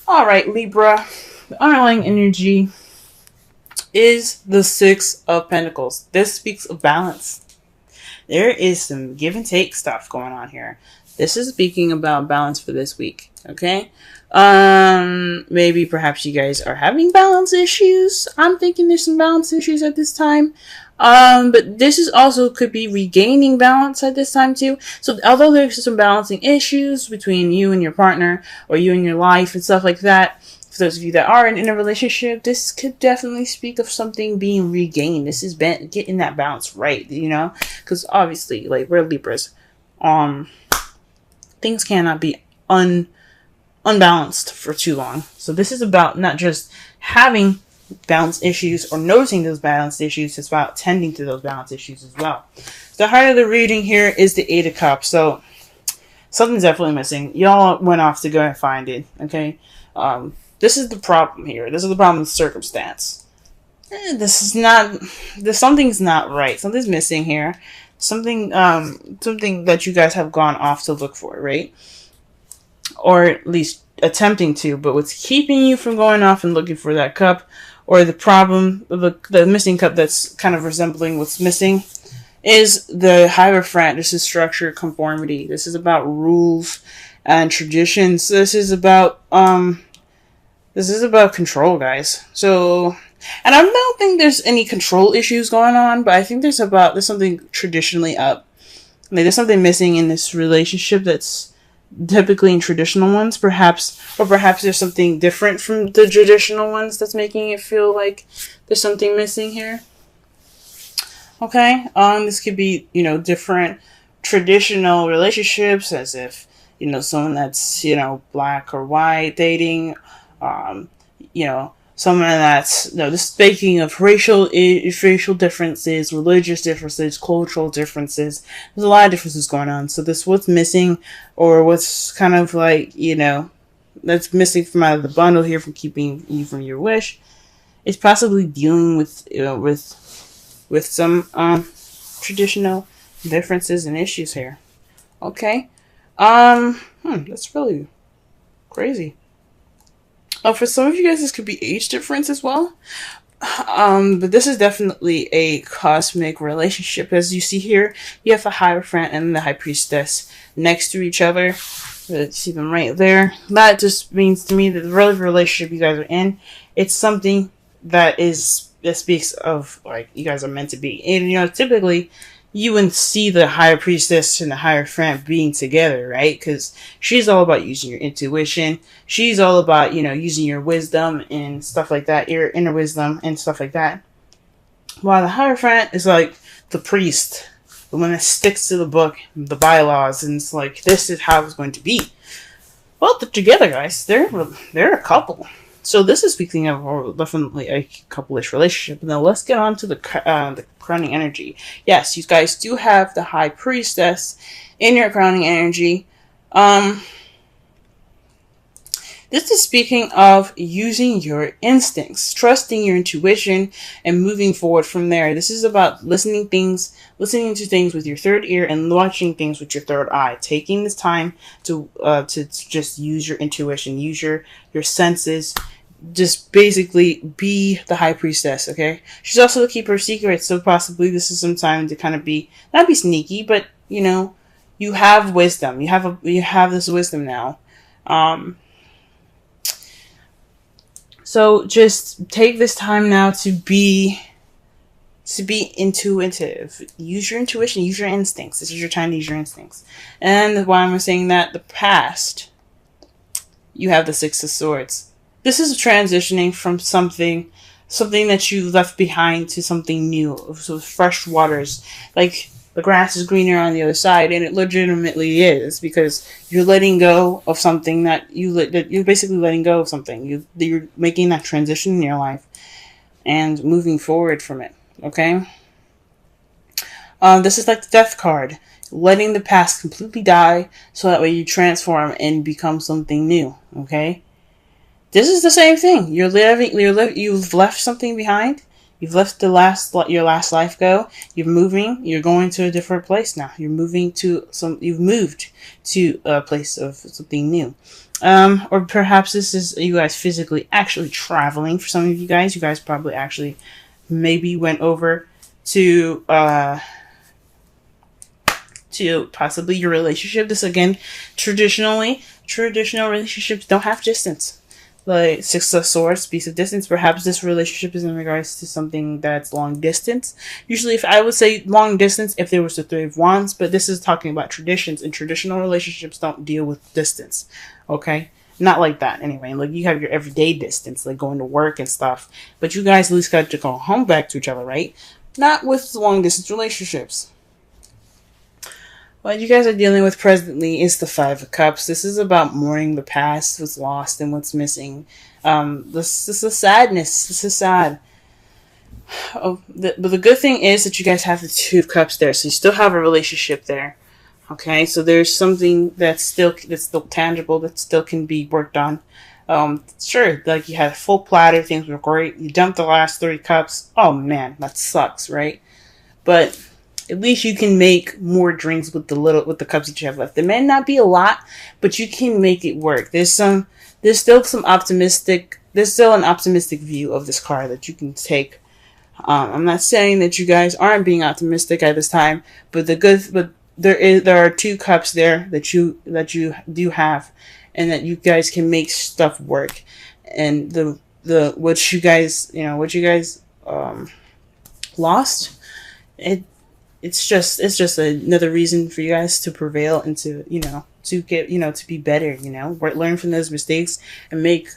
All right, Libra. The underlying energy is the Six of Pentacles. This speaks of balance. There is some give and take stuff going on here. This is speaking about balance for this week. Okay. Maybe perhaps you guys are having balance issues. I'm thinking there's some balance issues at this time. But this is also could be regaining balance at this time too. So although there's some balancing issues between you and your partner or you and your life and stuff like that, for those of you that are in a relationship, this could definitely speak of something being regained. This is getting that balance right, because obviously, like, we're Libras. Things cannot be unbalanced for too long. So this is about not just having balance issues or noticing those balance issues. It's about tending to those balance issues as well. The heart of the reading here is the Eight of Cups. So something's definitely missing. Y'all went off to go and find it. Okay. This is the problem here. This is the problem with circumstance. Something's not right. Something's missing here. Something that you guys have gone off to look for, right? Or at least attempting to, but what's keeping you from going off and looking for that cup, or the problem, the missing cup that's kind of resembling what's missing, is the Hierophant. This is structure, conformity. This is about rules and traditions. This is about control, guys. So, and I don't think there's any control issues going on, but I think there's something traditionally up. Like, there's something missing in this relationship that's typically in traditional ones, perhaps there's something different from the traditional ones that's making it feel like there's something missing here. Okay, this could be, different traditional relationships, as if, someone that's, black or white dating, someone that's, just speaking of racial differences, religious differences, cultural differences. There's a lot of differences going on. So this, what's missing, or what's kind of like, that's missing from out of the bundle here, from keeping you from your wish, is possibly dealing with, with some, traditional differences and issues here. Okay. That's really crazy. For some of you guys, this could be age difference as well. But this is definitely a cosmic relationship. As you see here, you have the Hierophant and the High Priestess next to each other. See them right there. That just means to me that the relationship you guys are in, it's something that speaks of, like, you guys are meant to be. And, typically, you wouldn't see the High Priestess and the Hierophant being together, right? Because she's all about using your intuition. She's all about, using your wisdom and stuff like that, your inner wisdom and stuff like that. While the Hierophant is like the priest, the one that sticks to the book, the bylaws, and it's like, this is how it's going to be. Well, they're together, guys. They're a couple. So this is speaking of definitely a couple-ish relationship. Now let's get on to the crowning energy. Yes, you guys do have the High Priestess in your crowning energy. This is speaking of using your instincts, trusting your intuition, and moving forward from there. This is about listening to things with your third ear and watching things with your third eye. Taking this time to just use your intuition, use your senses. Just basically be the High Priestess, okay? She's also the keeper of secrets, so possibly this is some time to kind of not be sneaky, but, you have wisdom. You have this wisdom now. So just take this time now to be intuitive. Use your intuition, use your instincts. This is your time to use your instincts. And why I'm saying that, the past, you have the Six of Swords. This is transitioning from something that you left behind to something new. So fresh waters. Like, the grass is greener on the other side, and it legitimately is, because you're letting go of something that you're basically letting go of something. You're making that transition in your life and moving forward from it. Okay? This is like the Death card. Letting the past completely die, so that way you transform and become something new. Okay? This is the same thing. You've left something behind. You've left your last life go. You're moving. You're going to a different place now. You've moved to a place of something new. Or perhaps this is you guys physically actually traveling. For some of you guys probably actually maybe went over to possibly your relationship. This again, traditional relationships don't have distance. Like Six of Swords, Beast of Distance. Perhaps this relationship is in regards to something that's long distance. Usually, if I would say long distance, if there was the Three of Wands, but this is talking about traditions, and traditional relationships don't deal with distance. Okay, not like that anyway. Like you have your everyday distance, like going to work and stuff. But you guys at least got to go home back to each other, right? Not with long distance relationships. What you guys are dealing with presently is the Five of Cups. This is about mourning the past, what's lost, and what's missing. This is sadness. This is sad. But the good thing is that you guys have the Two of Cups there, so you still have a relationship there. Okay, so there's something that's still tangible, that still can be worked on. Sure, like you had a full platter, things were great. You dumped the last 3 cups. Oh man, that sucks, right? But at least you can make more drinks with the cups that you have left. There may not be a lot, but you can make it work. There's still an optimistic view of this card that you can take. I'm not saying that you guys aren't being optimistic at this time, but there are 2 cups there that you do have, and that you guys can make stuff work. And what you guys lost, it's just another reason for you guys to prevail and to be better, learn from those mistakes and make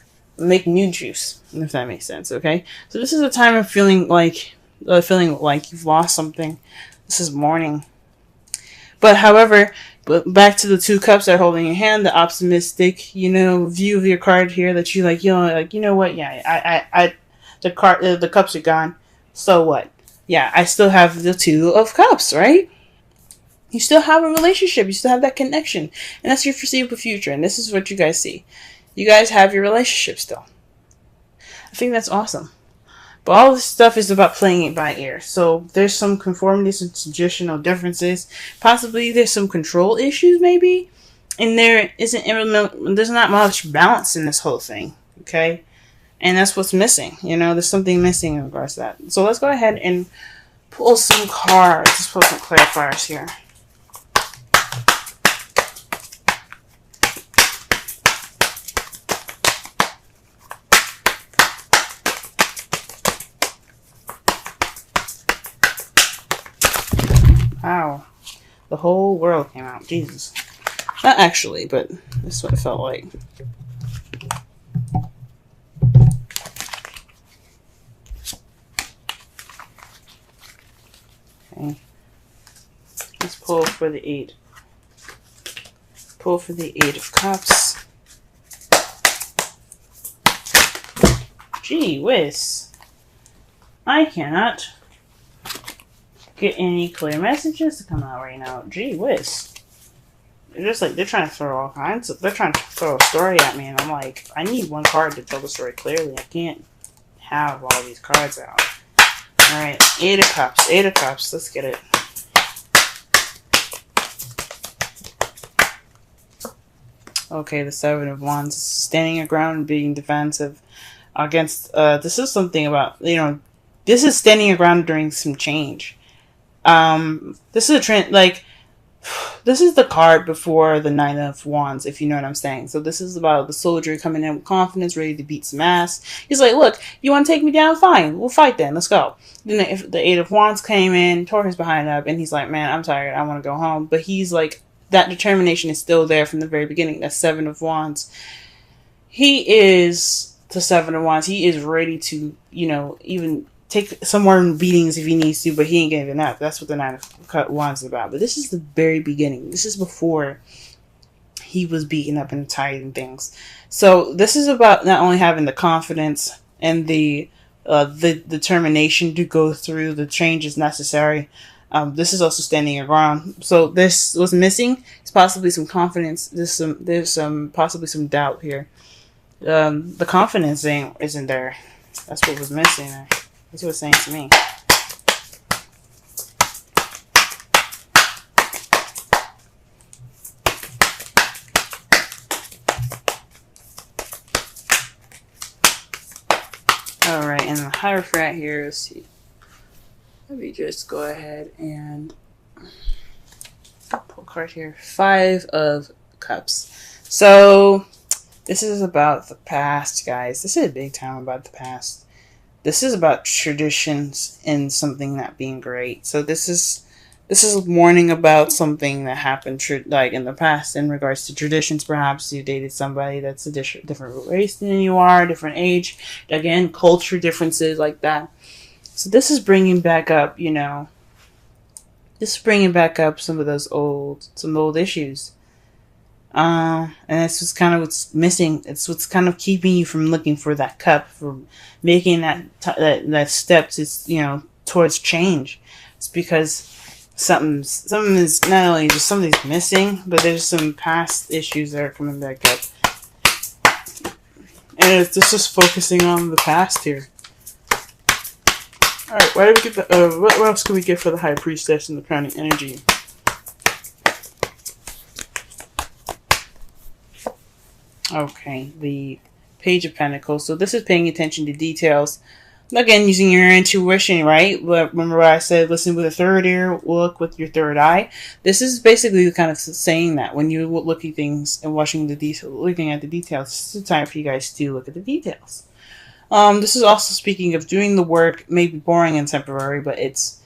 new juice, if that makes sense. Okay, so this is a time of feeling like you've lost something. This is mourning. But back to the 2 cups that are holding your hand, the optimistic, view of your card here, that you what, yeah, the cups are gone. So what? Yeah, I still have the 2 of Cups, right? You still have a relationship. You still have that connection. And that's your foreseeable future. And this is what you guys see. You guys have your relationship still. I think that's awesome. But all this stuff is about playing it by ear. So there's some conformities and traditional differences. Possibly there's some control issues, maybe. And there's not much balance in this whole thing. Okay? And that's what's missing. There's something missing in regards to that. So let's go ahead and pull some cards. Let's pull some clarifiers here. Wow. The whole world came out. Jesus. Not actually, but that's what it felt like. Okay. Let's pull for the 8. Pull for the 8 of Cups. Gee whiz. I cannot get any clear messages to come out right now. Gee whiz. They're trying to throw all kinds of, they're trying to throw a story at me, and I'm like, I need one card to tell the story clearly. I can't have all these cards out. Alright, 8 of Cups. 8 of Cups. Let's get it. Okay, the 7 of Wands. Standing your ground and being defensive against, this is something about, this is standing your ground during some change. This is a trend, this is the card before the 9 of Wands, if you know what I'm saying. So this is about the soldier coming in with confidence, ready to beat some ass. He's like, look, you want to take me down? Fine. We'll fight then. Let's go. Then if the 8 of Wands came in, tore his behind up, and he's like, man, I'm tired. I want to go home. But he's like, that determination is still there from the very beginning. That 7 of Wands. He is the 7 of Wands. He is ready to, even take some more beatings if he needs to, but he ain't giving up. That's what the 9 of Wands is about. But this is the very beginning. This is before he was beaten up and tired and things. So this is about not only having the confidence and the determination to go through the changes necessary. This is also standing your ground. So this was missing. It's possibly some confidence. There's possibly some doubt here. The confidence isn't there. That's what was missing there. That's what it's saying to me. Alright, and the Hierophant here, let's see. Let me just go ahead and pull a card here. 5 of Cups. So, this is about the past, guys. This is a big time about the past. This is about traditions and something not being great. So this is warning about something that happened like in the past in regards to traditions. Perhaps you dated somebody that's a different race than you are, different age. Again, culture differences like that. So this is bringing back up, you know, this is bringing back up some of those old issues. And that's just kind of what's missing. It's what's kind of keeping you from looking for that cup, from making that step to, you know, towards change. It's because something is not only just something's missing, but there's some past issues that are coming back up, and it's just focusing on the past here. All right, why did we get the? What else can we get for the High Priestess and the crowning energy? Okay, the Page of Pentacles. So this is paying attention to details. Again, using your intuition, right? Remember what I said, listen with a third ear, look with your third eye. This is basically kind of saying that when you look at things and watching the detail, looking at the details, this is the time for you guys to look at the details. This is also speaking of doing the work, maybe boring and temporary, but it's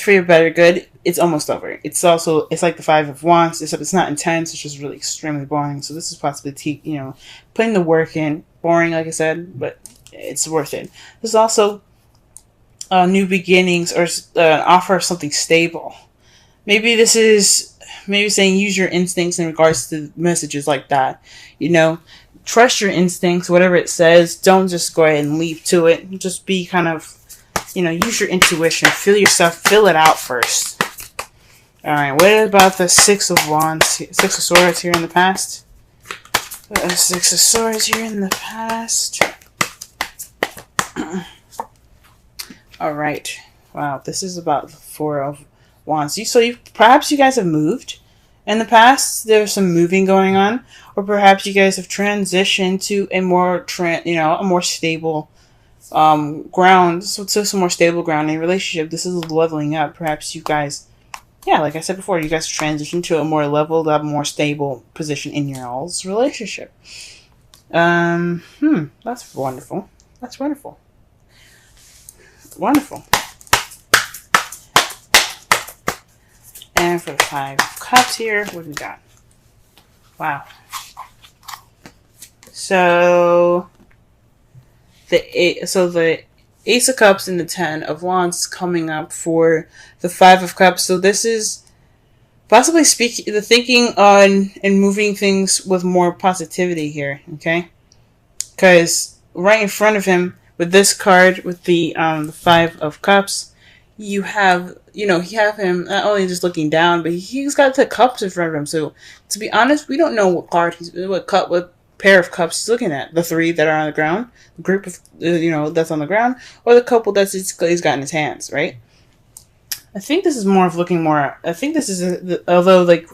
for your better good. It's almost over. It's like the Five of Wands, except it's not intense. It's just really extremely boring. So this is possibly, you know, putting the work in. Boring, like I said, but it's worth it. There's also new beginnings or an offer of something stable. Maybe this is saying use your instincts in regards to messages like that. You know, trust your instincts, whatever it says. Don't just go ahead and leap to it. Just be kind of, you know, use your intuition. Feel it out first. Alright, what about the Six of Wands? Six of Swords here in the past? Six of Swords here in the past. Alright. Wow, this is about the Four of Wands. Perhaps you guys have moved in the past. There's some moving going on. Or perhaps you guys have transitioned to a more a more stable ground. So some more stable ground in a relationship. This is leveling up. Perhaps you guys, yeah, like I said before, you guys transition to a more leveled up, more stable position in your all's relationship. That's wonderful. That's wonderful. Wonderful. And for the Five of Cups here, what do we got? Wow. So the Ace of Cups and the Ten of Wands coming up for the Five of Cups. So this is possibly the thinking on and moving things with more positivity here, okay? Because right in front of him with this card, with the Five of Cups, you have him not only just looking down, but he's got the cups in front of him. So to be honest, we don't know what pair of cups he's looking at. The three that are on the ground, the group of that's on the ground, or the couple he's got in his hands, right? I think this is more of looking more. I think this is although like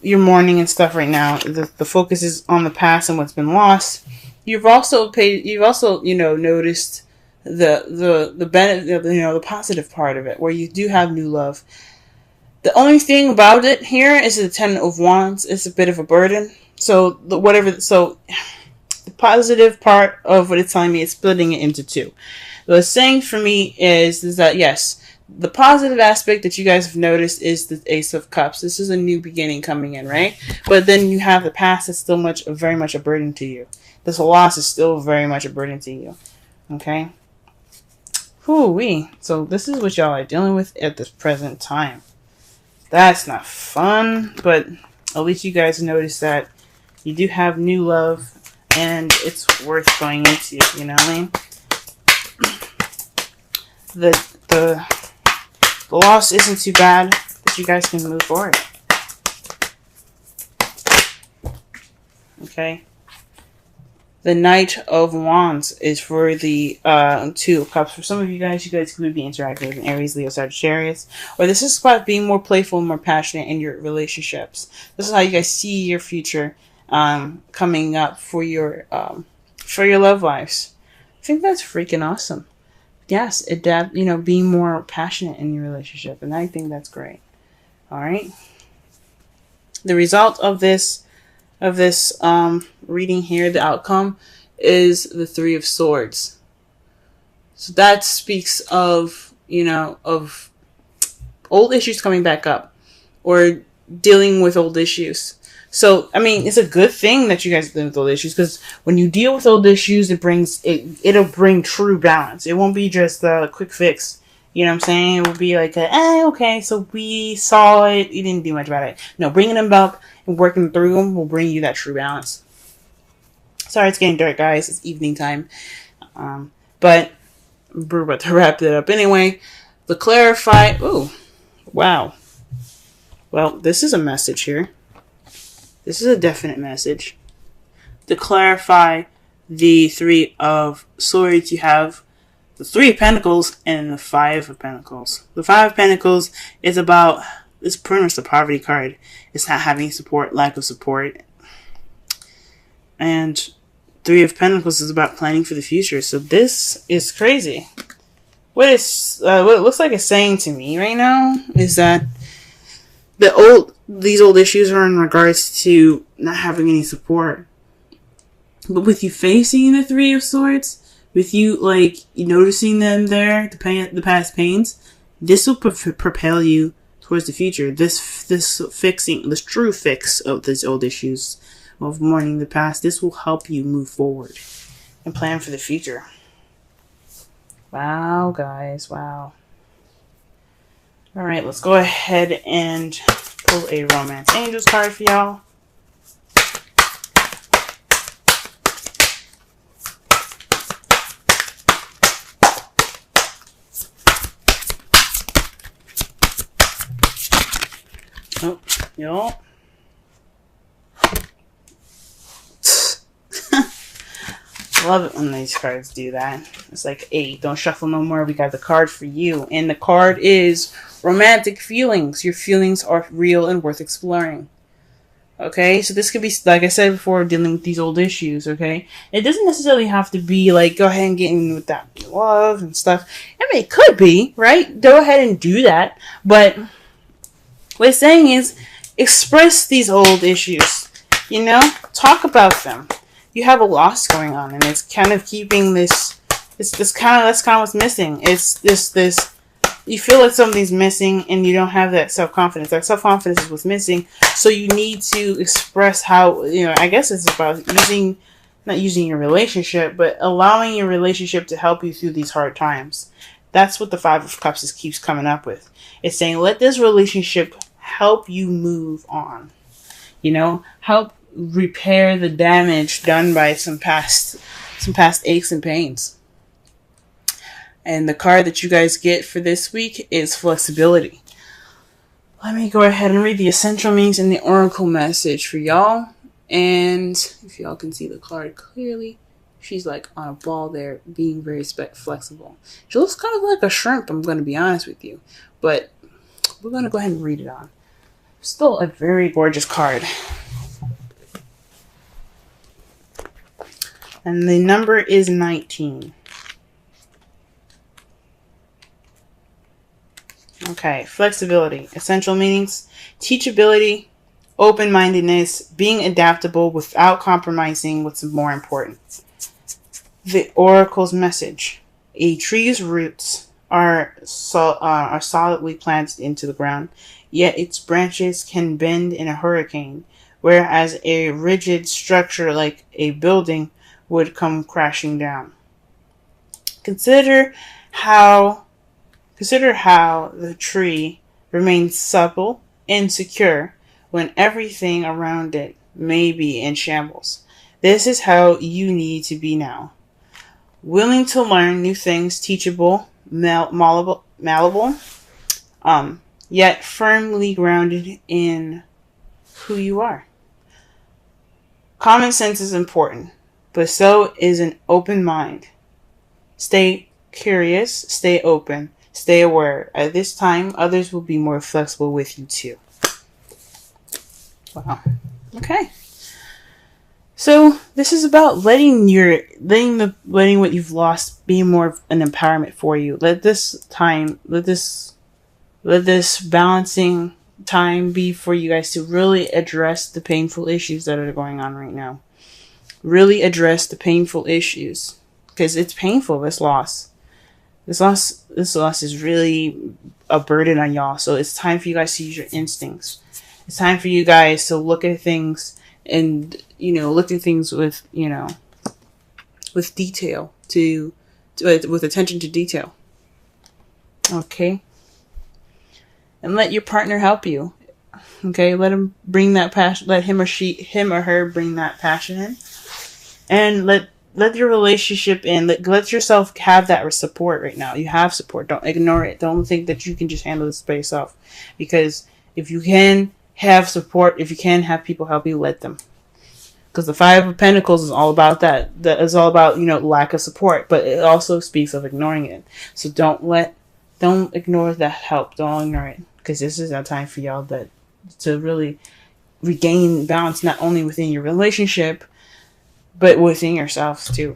you're mourning and stuff right now, the focus is on the past and what's been lost. You've also noticed the benefit, the positive part of it, where you do have new love. The only thing about it here is the Ten of Wands. It's a bit of a burden. So the positive part of what it's telling me is splitting it into two. What it's saying for me is that yes, the positive aspect that you guys have noticed is the Ace of Cups. This is a new beginning coming in, right? But then you have the past that's still very much a burden to you. This loss is still very much a burden to you. Okay? Whoo-wee. So this is what y'all are dealing with at this present time. That's not fun, but at least you guys notice that you do have new love and it's worth going into, you know what I mean? The loss isn't too bad, but you guys can move forward. Okay? The Knight of Wands is for the Two of Cups. For some of you guys could be interacting with an Aries, Leo, Sagittarius. Or this is about being more playful and more passionate in your relationships. This is how you guys see your future coming up for your for your love lives. I think that's freaking awesome. Yes, adapt, being more passionate in your relationship. And I think that's great. All right. The result of this reading here, the outcome, is the Three of Swords. So that speaks of, of old issues coming back up or dealing with old issues. So, I mean, it's a good thing that you guys deal with old issues, because when you deal with old issues, it'll bring true balance. It won't be just a quick fix. You know what I'm saying? It will be like okay, so we saw it, you didn't do much about it. No, bringing them up and working through them will bring you that true balance. Sorry, it's getting dark, guys. It's evening time. But we're about to wrap it up anyway. To clarify, ooh, wow. Well, this is a message here. This is a definite message. To clarify the Three of Swords, you have the Three of Pentacles and the Five of Pentacles. The Five of Pentacles is pretty much the poverty card. It's not having support, lack of support. And Three of Pentacles is about planning for the future. So this is crazy. What it looks like it's saying to me right now is that these old issues are in regards to not having any support. But with you facing the Three of Swords, with you noticing them there, the past pains, this will propel you towards the future. This true fix of these old issues of mourning the past, this will help you move forward and plan for the future. Wow, guys, wow. All right, let's go ahead and pull a Romance Angels card for y'all. Oh, y'all. Love it when these cards do that. It's like, hey, don't shuffle no more. We got the card for you. And the card is romantic feelings. Your feelings are real and worth exploring. Okay? So this could be, like I said before, dealing with these old issues, okay? It doesn't necessarily have to be like, go ahead and get in with that love and stuff. I mean, it could be, right? Go ahead and do that. But what it's saying is, express these old issues. Talk about them. You have a loss going on, and it's kind of keeping this. That's kind of what's missing. It's this. You feel like something's missing, and you don't have that self-confidence. That self-confidence is what's missing. So you need to express how. I guess it's about not using your relationship, but allowing your relationship to help you through these hard times. That's what the Five of Cups keeps coming up with. It's saying, let this relationship help you move on. Help repair the damage done by some past aches and pains. And the card that you guys get for this week is flexibility. Let me go ahead and read the essential meanings and the oracle message for y'all. And if y'all can see the card clearly, she's like on a ball there, being very flexible. She looks kind of like a shrimp, I'm going to be honest with you. But we're going to go ahead and read it on. Still a very gorgeous card. And the number is 19. Okay, flexibility. Essential meanings: teachability, open-mindedness, being adaptable without compromising what's more important. The oracle's message: a tree's roots are solidly planted into the ground, yet its branches can bend in a hurricane, whereas a rigid structure like a building would come crashing down. Consider how the tree remains supple and secure when everything around it may be in shambles. This is how you need to be now. Willing to learn new things, teachable, malleable, yet firmly grounded in who you are. Common sense is important, but so is an open mind. Stay curious, stay open, stay aware. At this time, others will be more flexible with you too. Wow. Okay. So this is about letting what you've lost be more of an empowerment for you. Let this balancing time be for you guys to really address the painful issues that are going on right now. Really address the painful issues, because it's painful. This loss is really a burden on y'all. So it's time for you guys to use your instincts. It's time for you guys to look at things and, look at things with, with detail, with attention to detail. Okay. And let your partner help you. Okay. Let him bring that passion, let him or her bring that passion in, and let your relationship in. Let yourself have that support right now. You have support. Don't ignore it. Don't think that you can just handle this by yourself. Because if you can have support, if you can have people help you, let them. Because the Five of Pentacles is all about that. That is all about, lack of support. But it also speaks of ignoring it. So don't ignore that help. Don't ignore it. Because this is a time for y'all to really regain balance, not only within your relationship, but within yourselves too.